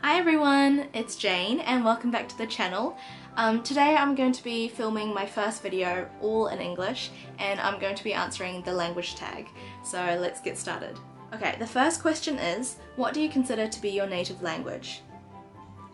Hi everyone, it's Jane and welcome back to the channel. Today I'm going to be filming my first video all in English and I'm going to be answering the language tag. So let's get started. Okay, the first question is, what do you consider to be your native language?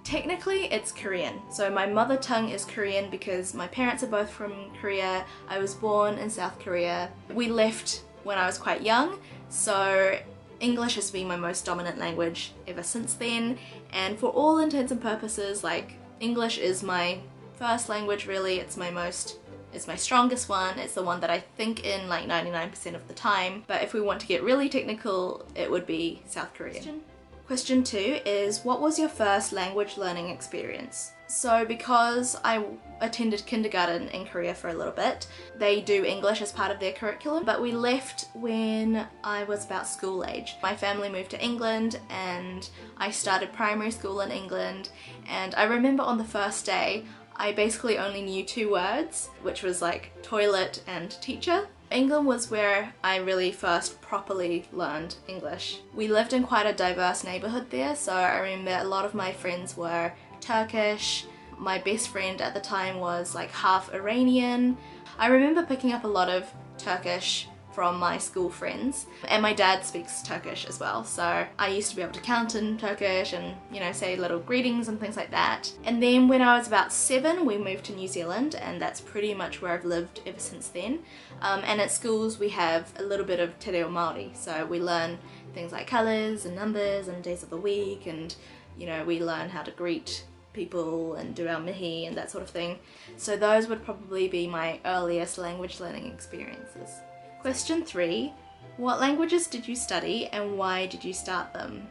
Technically it's Korean. So my mother tongue is Korean because my parents are both from Korea. I was born in South Korea. We left when I was quite young, so English has been my most dominant language ever since then, and for all intents and purposes, like, English is my first language really. It's my strongest one. It's the one that I think in like 99% of the time, but if we want to get really technical, it would be South Korean. Question 2 is, what was your first language learning experience? So because I attended kindergarten in Korea for a little bit, they do English as part of their curriculum, but we left when I was about school age. My family moved to England and I started primary school in England, and I remember on the first day I basically only knew 2 words, which was like toilet and teacher. England was where I really first properly learned English. We lived in quite a diverse neighbourhood there, so I remember a lot of my friends were Turkish. My best friend at the time was like half Iranian. I remember picking up a lot of Turkish from my school friends, and my dad speaks Turkish as well, so I used to be able to count in Turkish and, you know, say little greetings and things like that. And then when I was about 7 we moved to New Zealand, and that's pretty much where I've lived ever since then. And at schools we have a little bit of te reo Māori, so we learn things like colours and numbers and days of the week, and, you know, we learn how to greet people and do our mihi and that sort of thing. So those would probably be my earliest language learning experiences. Question 3, what languages did you study and why did you start them?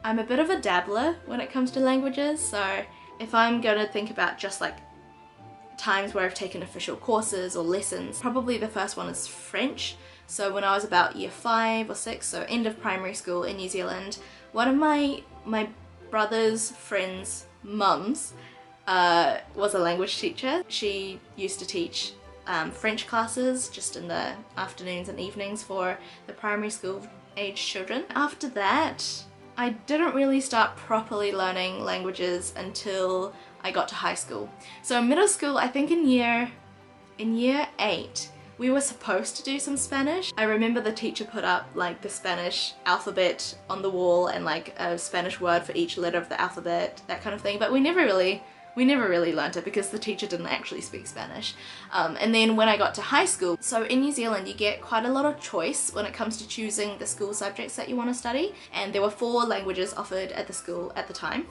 I'm a bit of a dabbler when it comes to languages, so if I'm going to think about just like times where I've taken official courses or lessons, probably the first one is French. So when I was about year 5 or 6, so end of primary school in New Zealand, one of my brother's friends' mums was a language teacher. She used to teach French classes just in the afternoons and evenings for the primary school age children. After that, I didn't really start properly learning languages until I got to high school. So in middle school, I think in year 8, we were supposed to do some Spanish. I remember the teacher put up like the Spanish alphabet on the wall and like a Spanish word for each letter of the alphabet, that kind of thing, but we never really learnt it because the teacher didn't actually speak Spanish. And then when I got to high school, so in New Zealand you get quite a lot of choice when it comes to choosing the school subjects that you want to study, and there were 4 languages offered at the school at the time,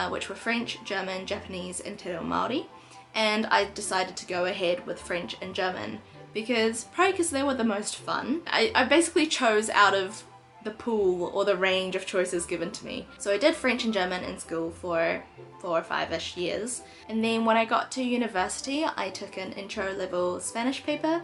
which were French, German, Japanese and te reo Māori, and I decided to go ahead with French and German probably because they were the most fun. I basically chose out of the pool or the range of choices given to me. So I did French and German in school for 4 or 5-ish years, and then when I got to university I took an intro level Spanish paper.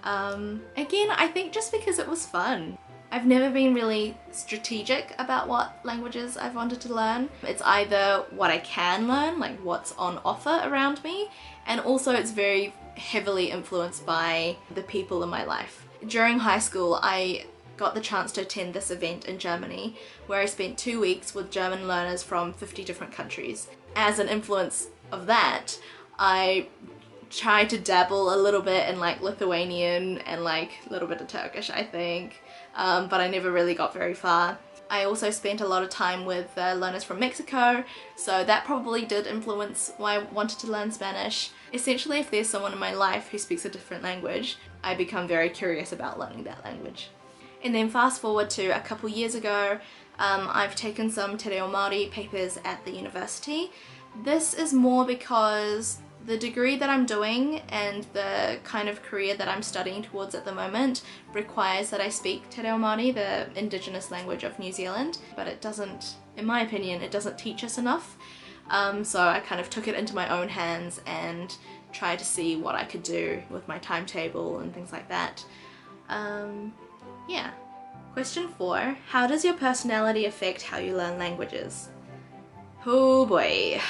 Again, I think just because it was fun. I've never been really strategic about what languages I've wanted to learn. It's either what I can learn, like what's on offer around me, and also it's very heavily influenced by the people in my life. During high school I got the chance to attend this event in Germany where I spent 2 weeks with German learners from 50 different countries. As an influence of that, I tried to dabble a little bit in like Lithuanian and like a little bit of Turkish, I think, but I never really got very far. I also spent a lot of time with learners from Mexico, so that probably did influence why I wanted to learn Spanish. Essentially, if there's someone in my life who speaks a different language, I become very curious about learning that language. And then fast forward to a couple years ago, I've taken some te reo Māori papers at the university. This is more because the degree that I'm doing and the kind of career that I'm studying towards at the moment requires that I speak te reo Māori, the indigenous language of New Zealand, but it doesn't, in my opinion, it doesn't teach us enough. So I kind of took it into my own hands and tried to see what I could do with my timetable and things like that. Yeah. Question 4, how does your personality affect how you learn languages? Oh boy.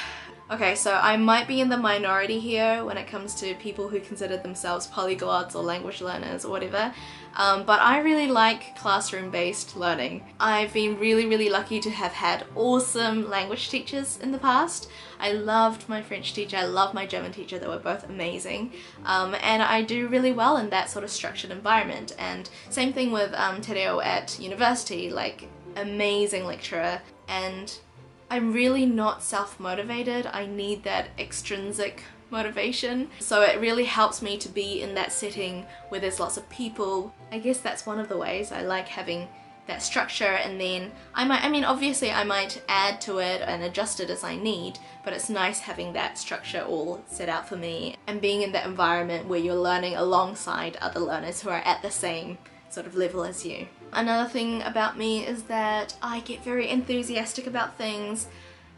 Okay, so I might be in the minority here when it comes to people who consider themselves polyglots or language learners or whatever, but I really like classroom-based learning. I've been really lucky to have had awesome language teachers in the past. I loved my French teacher, I loved my German teacher, they were both amazing, and I do really well in that sort of structured environment. And same thing with Te Reo at university, like amazing lecturer, and I'm really not self-motivated. I need that extrinsic motivation. So it really helps me to be in that setting where there's lots of people. I guess that's one of the ways I like having that structure, and then obviously I might add to it and adjust it as I need, but it's nice having that structure all set out for me and being in that environment where you're learning alongside other learners who are at the same sort of level as you. Another thing about me is that I get very enthusiastic about things,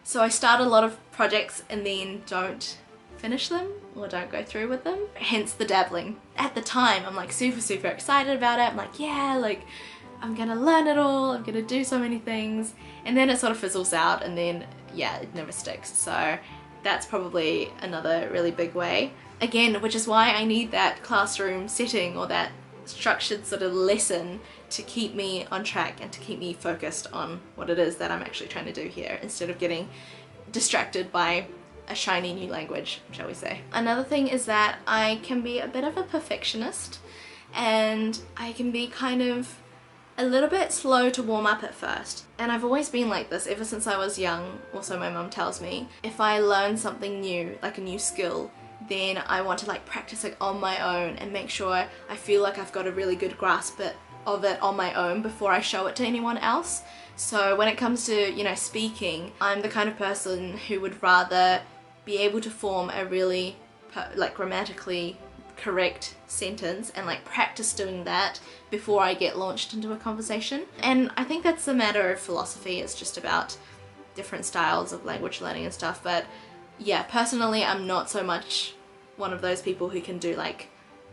so I start a lot of projects and then don't finish them or don't go through with them, hence the dabbling. At the time I'm like super excited about it, I'm like yeah, like I'm gonna learn it all, I'm gonna do so many things, and then it sort of fizzles out and then yeah, it never sticks. So that's probably another really big way. Again, which is why I need that classroom setting or that structured sort of lesson to keep me on track and to keep me focused on what it is that I'm actually trying to do here, instead of getting distracted by a shiny new language, shall we say. Another thing is that I can be a bit of a perfectionist, and I can be kind of a little bit slow to warm up at first. And I've always been like this ever since I was young, also my mum tells me. If I learn something new, like a new skill, then I want to like practice it on my own and make sure I feel like I've got a really good grasp of it on my own before I show it to anyone else. So when it comes to, you know, speaking, I'm the kind of person who would rather be able to form a really like grammatically correct sentence and like practice doing that before I get launched into a conversation. And I think that's a matter of philosophy, it's just about different styles of language learning and stuff. But yeah, personally I'm not so much one of those people who can do like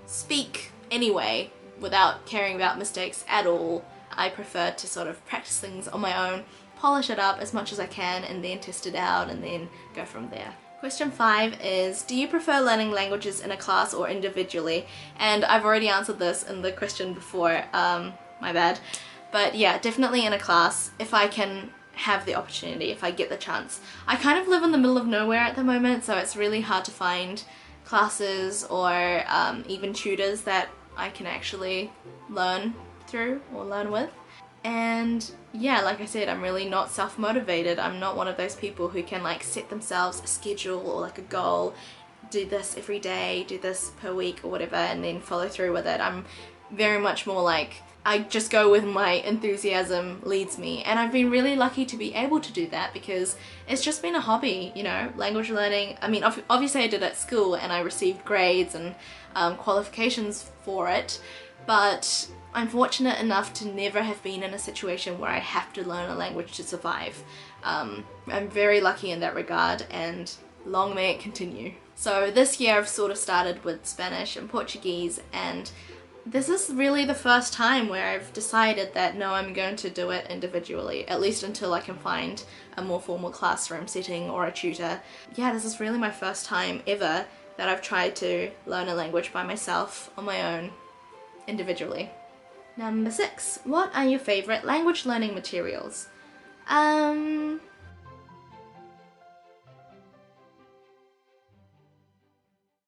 speak anyway without caring about mistakes at all. I prefer to sort of practice things on my own, polish it up as much as I can, and then test it out and then go from there. Question 5 is, do you prefer learning languages in a class or individually? And I've already answered this in the question before, my bad. But yeah, definitely in a class if I can have the opportunity, if I get the chance. I kind of live in the middle of nowhere at the moment, so it's really hard to find classes or even tutors that I can actually learn through or learn with. And yeah, like I said, I'm really not self-motivated. I'm not one of those people who can like set themselves a schedule or like a goal, do this every day, do this per week or whatever, and then follow through with it. I'm very much more like, I just go with my enthusiasm leads me, and I've been really lucky to be able to do that because it's just been a hobby, you know, language learning. I mean, obviously I did it at school and I received grades and qualifications for it, but I'm fortunate enough to never have been in a situation where I have to learn a language to survive. I'm very lucky in that regard, and long may it continue. So this year I've sort of started with Spanish and Portuguese, and this is really the first time where I've decided that no, I'm going to do it individually, at least until I can find a more formal classroom setting or a tutor. Yeah, this is really my first time ever that I've tried to learn a language by myself, on my own, individually. Number 6. What are your favourite language learning materials?